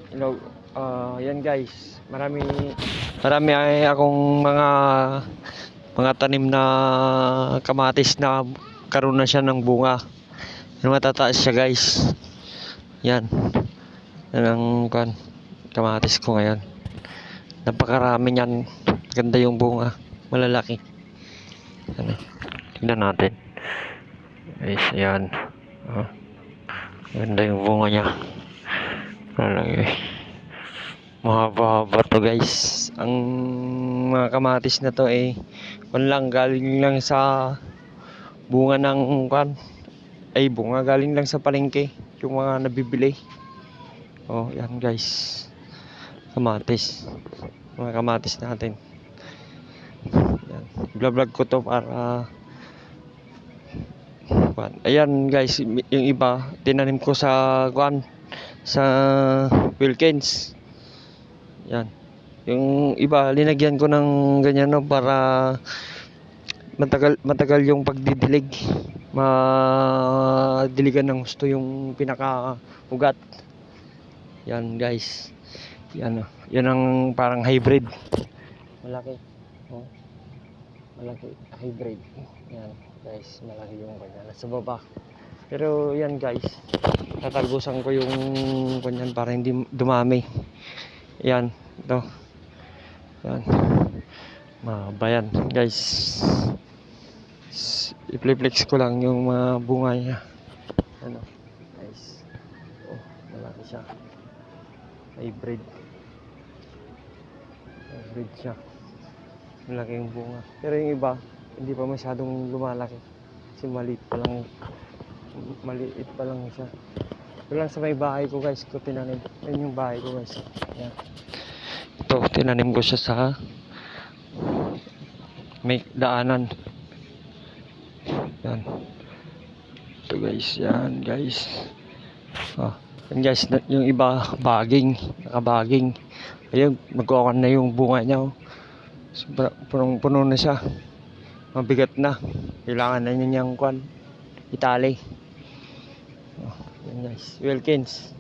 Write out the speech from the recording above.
Hello. Yan guys. Marami ay akong mga tanim na kamatis na karoon na siya ng bunga. Yung matataas siya guys. Yan. Yan ang kamatis ko ngayon. Napakarami niyan. Ganda yung bunga. Malalaki. Yan. Tingnan natin. Guys, yan. Ganda yung bunga niya. Malalaki. Mahaba-haba to guys. Ang mga kamatis na to galing lang sa bunga ng bunga galing lang sa palengke yung mga nabibili. Yan guys. Kamatis. Mga kamatis natin. Yan. Vlog ko to para ayan guys, yung iba tinanim ko sa sa Wilkins. Yan. Yung iba linagyan ko ng ganyan para matagal yung pagdidilig. Madiligan ng gusto yung pinaka-ugat. Yan guys. Yan ang parang hybrid. Malaki. Malaki hybrid. Yan guys, malaki yung kanya nasa baba. Pero yan guys, tatagusan ko yung kanyan para hindi dumami. Yan, ito. Yan. Mabayan, guys. I-flex ko lang yung mga bunga niya. Ano, guys. Malaki siya. Hybrid. Hybrid siya. Malaki yung bunga. Pero yung iba, hindi pa masyadong lumalaki. Kasi maliit pa lang siya. Ito lang sa may bahay ko guys, ko tinanim. Yan yung bahay ko guys. Yan. Ito, tinanim ko siya sa may daanan. Yan. Ito guys, yan guys. Yan guys, yung iba nakabaging. Ayun, magkukuha na yung bunga niya. Punong-puno na siya. Mabigat na. Kailangan na niya niyang itali. Yan guys, Wilkins.